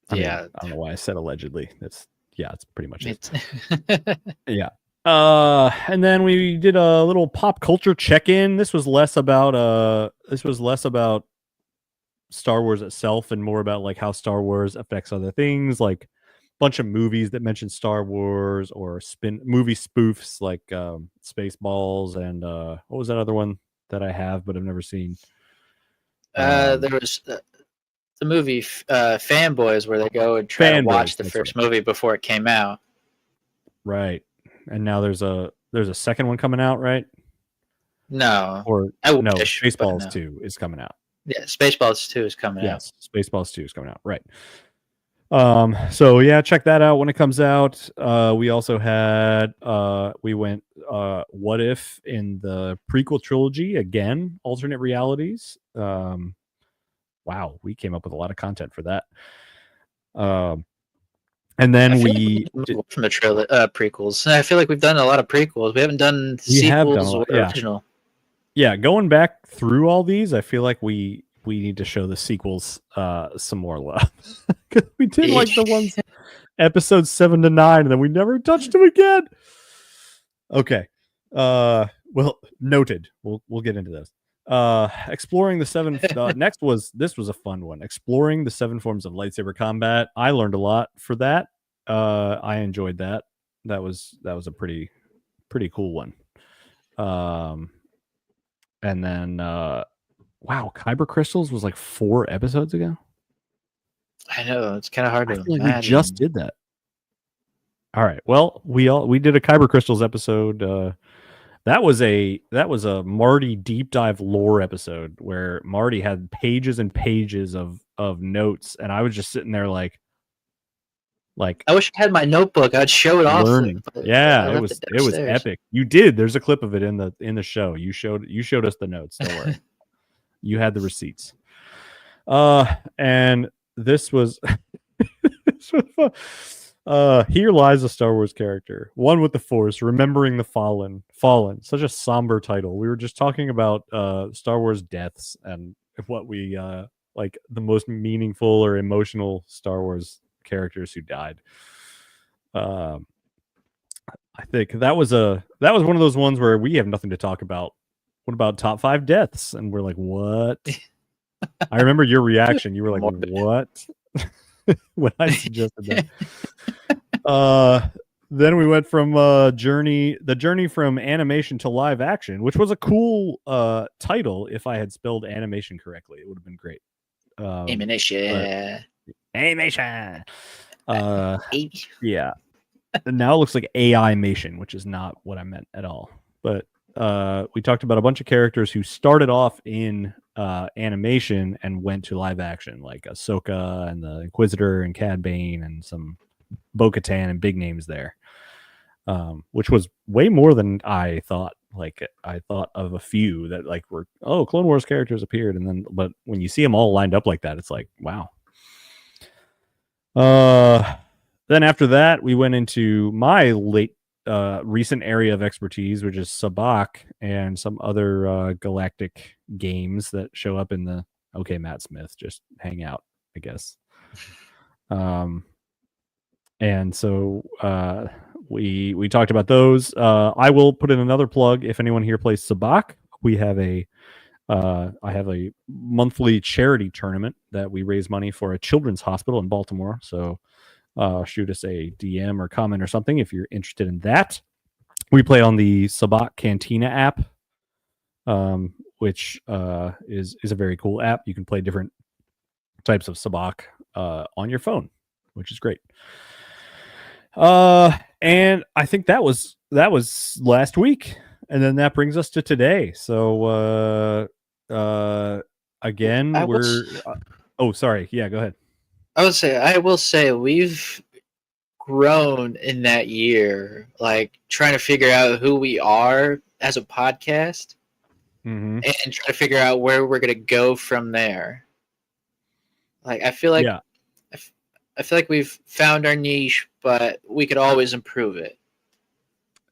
I don't know why I said allegedly. It's pretty much it. Yeah. And then we did a little pop culture check-in. This was less about Star Wars itself and more about like how Star Wars affects other things, like a bunch of movies that mention Star Wars or movie spoofs like Spaceballs and what was that other one that I have but I've never seen? There was the movie Fanboys, where they go and try to watch the first movie before it came out. Right. And now there's a second one coming out, right? No. Spaceballs 2 is coming out. Yeah, Spaceballs 2 is coming out. Yes, Spaceballs 2 is coming out. Right. So yeah, check that out when it comes out. We also had we went what if in the prequel trilogy again, alternate realities. Wow, we came up with a lot of content for that. And then we from the prequels. I feel like we've done a lot of prequels. We haven't done sequels or original. Yeah, going back through all these, I feel like we need to show the sequels some more love. Because we did like the ones episodes 7 to 9, and then we never touched them again. Okay. Well, noted. We'll get into this. Exploring the 7 this was a fun one. Exploring the 7 forms of lightsaber combat. I learned a lot for that. I enjoyed that. That was a pretty cool one. And then wow, Kyber crystals was like 4 episodes ago. I know, it's kind of hard to imagine. We just did that. All right. Well, we did a Kyber crystals episode. That was a Marty deep dive lore episode where Marty had pages and pages of notes, and I was just sitting there like I wish I had my notebook. I'd show it off. Yeah, it was epic. You did. There's a clip of it in the show. You showed us the notes. Don't worry. You had the receipts. And this was here lies a Star Wars character, one with the Force, remembering the fallen. Such a somber title. We were just talking about Star Wars deaths and what we like the most meaningful or emotional Star Wars characters who died. I think that was one of those ones where we have nothing to talk about. What about top 5 deaths? And we're like, what? I remember your reaction. You were like, what? When I suggested that. Then we went from the journey from animation to live action, which was a cool title. If I had spelled animation correctly, it would have been great. Animation. Yeah. Now it looks like AI-mation, which is not what I meant at all. But we talked about a bunch of characters who started off in animation and went to live action, like Ahsoka and the Inquisitor and Cad Bane and some Bo-Katan and big names there, which was way more than I thought. Like I thought of a few that like were Clone Wars characters appeared, but when you see them all lined up like that, it's like wow. Then after that, we went into my late recent area of expertise, which is Sabacc and some other galactic games that show up in the Okay Matt Smith, just hang out, I guess. And so we talked about those. I will put in another plug. If anyone here plays Sabacc, we have I have a monthly charity tournament that we raise money for a children's hospital in Baltimore. So shoot us a DM or comment or something if you're interested in that. We play on the Sabacc Cantina app, which is a very cool app. You can play different types of Sabacc on your phone, which is great. And I think that was last week, and then that brings us to today. So again, oh, sorry. Yeah, go ahead. I will say we've grown in that year, like trying to figure out who we are as a podcast, and try to figure out where we're gonna go from there. Like I feel like I feel like we've found our niche, but we could always improve it.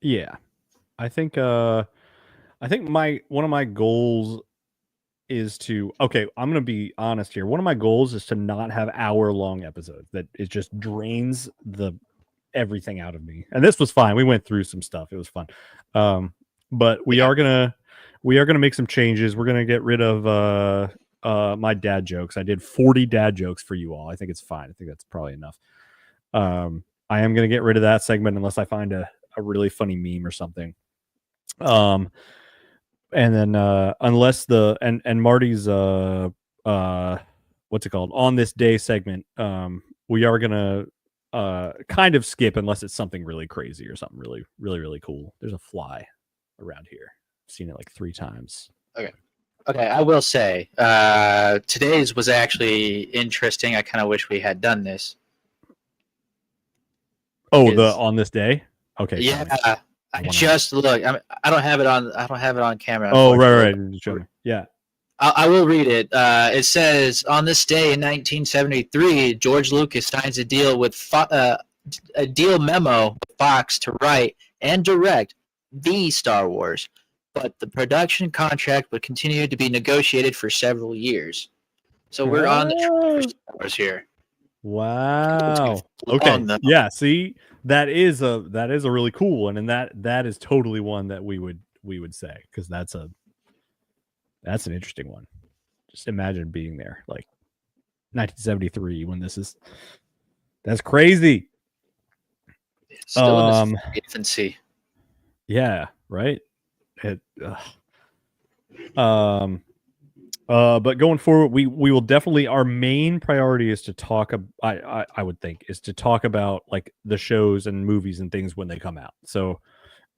Yeah, I think one of my goals is to I'm gonna be honest here. One of my goals is to not have hour-long episodes. That it just drains everything out of me. And this was fine. We went through some stuff. It was fun. But we are gonna make some changes. We're gonna get rid of my dad jokes. I did 40 dad jokes for you all. I think it's fine. I think that's probably enough. I am gonna get rid of that segment unless I find a really funny meme or something. And then unless and Marty's what's it called, on this day segment, we are gonna kind of skip unless it's something really crazy or something really, really, really cool. There's a fly around here. I've seen it like 3 times. Okay, I will say today's was actually interesting. I kind of wish we had done this. Oh, the on this day? Okay. Yeah. I just look. I don't have it on camera. Oh, right. Yeah. I will read it. It says, on this day in 1973, George Lucas signs a deal with a deal memo with Fox to write and direct the Star Wars, but the production contract would continue to be negotiated for several years. So we're on the track for Star Wars here. Wow. Okay. Yeah. See, that is a really cool one, and that is totally one that we would say, because that's an interesting one. Just imagine being there, like 1973, when that's crazy. It's still in its infancy. Yeah. Right. But going forward, we will definitely, our main priority is to talk. I would think is to talk about like the shows and movies and things when they come out. So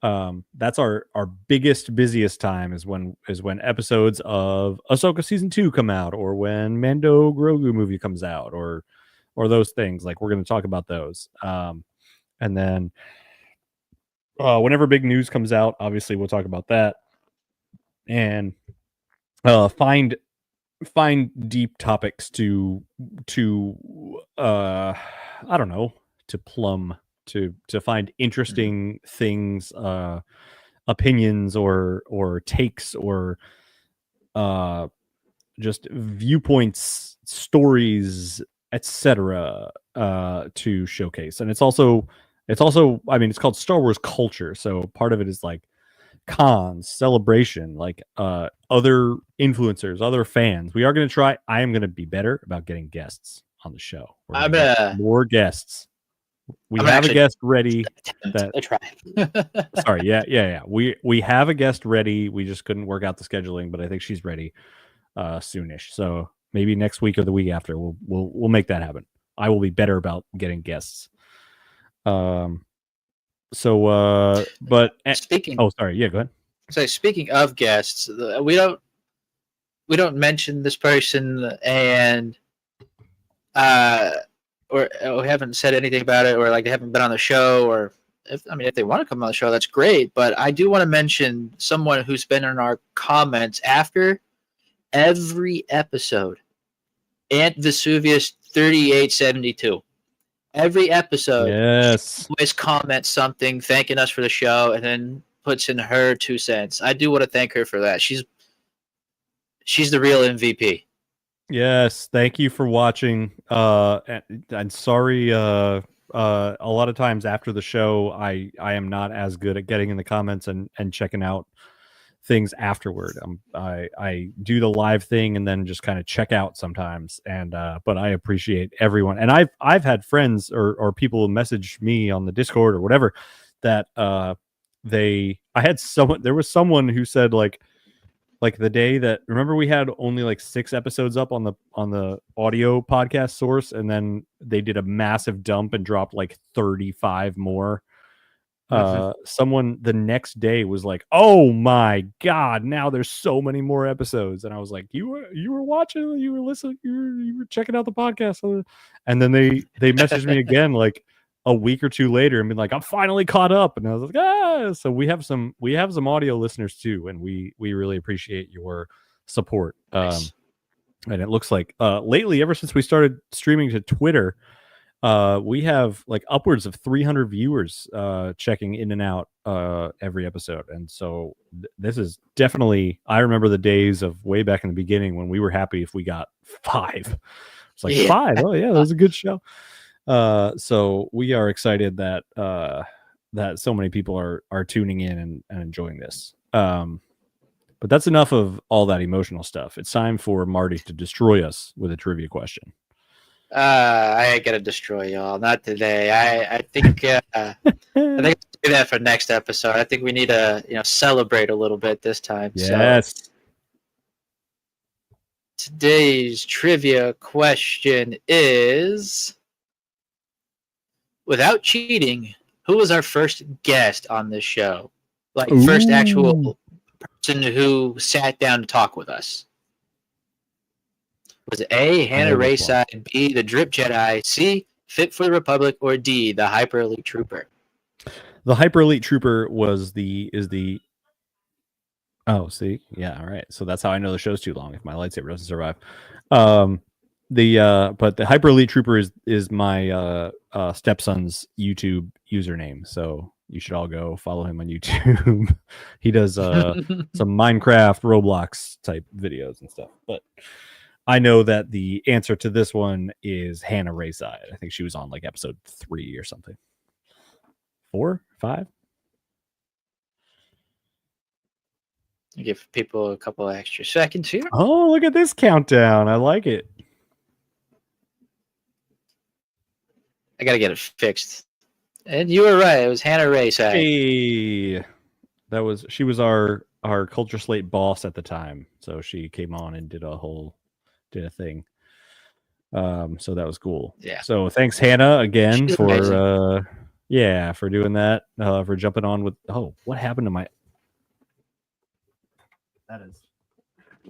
that's our biggest, busiest time is when episodes of Ahsoka season 2 come out, or when Mando Grogu movie comes out, or those things. Like, we're going to talk about those. And then whenever big news comes out, obviously we'll talk about that, and find deep topics to I don't know, to plumb, to find interesting things, opinions or takes, or just viewpoints, stories, etc. To showcase. And it's also I mean, it's called Star Wars Culture, so part of it is like cons, celebration, like other influencers, other fans. We are going to try. I am going to be better about getting guests on the show. We're gonna more guests. We have a guest ready. Sorry, yeah. We have a guest ready. We just couldn't work out the scheduling, but I think she's ready soonish. So maybe next week or the week after, we'll make that happen. I will be better about getting guests. So, but speaking. Oh, sorry. Yeah, go ahead. So speaking of guests, we don't mention this person, and or we haven't said anything about it, or like they haven't been on the show, or if they want to come on the show, that's great. But I do want to mention someone who's been in our comments after every episode. Aunt Vesuvius 3872. Every episode, Yes. she always comments something thanking us for the show, and then puts in her 2 cents. I do want to thank her for that. She's the real MVP. Yes, thank you for watching. And sorry. A lot of times after the show, I am not as good at getting in the comments and checking out things afterward. I do the live thing and then just kind of check out sometimes. And but I appreciate everyone. And I've had friends or people message me on the Discord or whatever that there was someone who said like the day that, remember, we had only like 6 episodes up on the audio podcast source, and then they did a massive dump and dropped like 35 more. Someone the next day was like, "Oh my god, now there's so many more episodes." And I was like, you were watching, you were listening, you were checking out the podcast. And then they messaged me again like a week or 2 later and been like, "I'm finally caught up." And I was like, so we have some audio listeners too, and we really appreciate your support. Nice. And it looks like lately, ever since we started streaming to Twitter, we have like upwards of 300 viewers checking in and out every episode. And so this is definitely, I remember the days of way back in the beginning when we were happy if we got 5. It's like 5. Oh yeah, that was a good show. So we are excited that that so many people are tuning in and enjoying this. But that's enough of all that emotional stuff. It's time for Marty to destroy us with a trivia question. I ain't gonna destroy y'all. Not today. I think I think I'll do that for next episode. I think we need to celebrate a little bit this time. Yes. So today's trivia question is: without cheating, who was our first guest on this show? Like first actual person who sat down to talk with us. Was it A, Hannah Rayside, B, the Drip Jedi, C, Fit for the Republic, or D, the Hyper Elite Trooper? The Hyper Elite Trooper is the oh, see? Yeah, all right. So that's how I know the show's too long if my lightsaber doesn't survive. But the Hyper Elite Trooper is my stepson's YouTube username. So you should all go follow him on YouTube. He does some Minecraft, Roblox type videos and stuff. But I know that the answer to this one is Hannah Rayside. I think she was on like episode 3 or something. 4, 5. Give people a couple extra seconds here. Oh, look at this countdown. I like it. I gotta get it fixed. And you were right. It was Hannah Rayside. Hey, she was our Culture Slate boss at the time. So she came on and did a thing. So that was cool. Yeah. So thanks, Hannah, again She's for amazing. for doing that. For jumping on with what happened to my. That is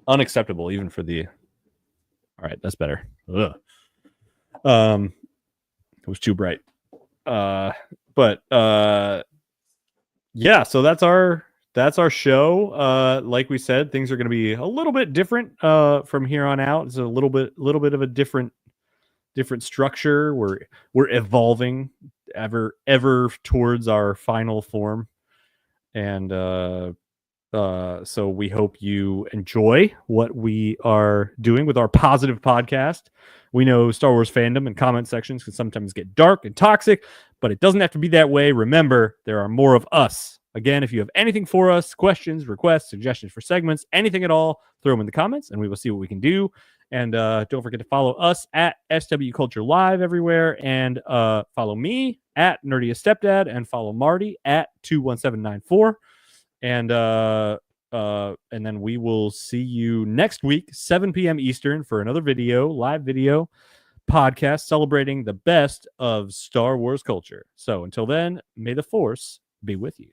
unacceptable, even for the. All right, that's better. Ugh. It was too bright. But yeah, so that's our show. Like we said, things are going to be a little bit different from here on out. It's a little bit of a different structure. We're evolving ever towards our final form, and so we hope you enjoy what we are doing with our positive podcast. We know Star Wars fandom and comment sections can sometimes get dark and toxic, but it doesn't have to be that way. Remember, there are more of us. Again, if you have anything for us, questions, requests, suggestions for segments, anything at all, throw them in the comments and we will see what we can do. And don't forget to follow us at SW Culture Live everywhere, and follow me at Nerdiest Stepdad, and follow Marty at 21794. And then we will see you next week, 7 p.m. Eastern, for another live video podcast celebrating the best of Star Wars culture. So until then, may the Force be with you.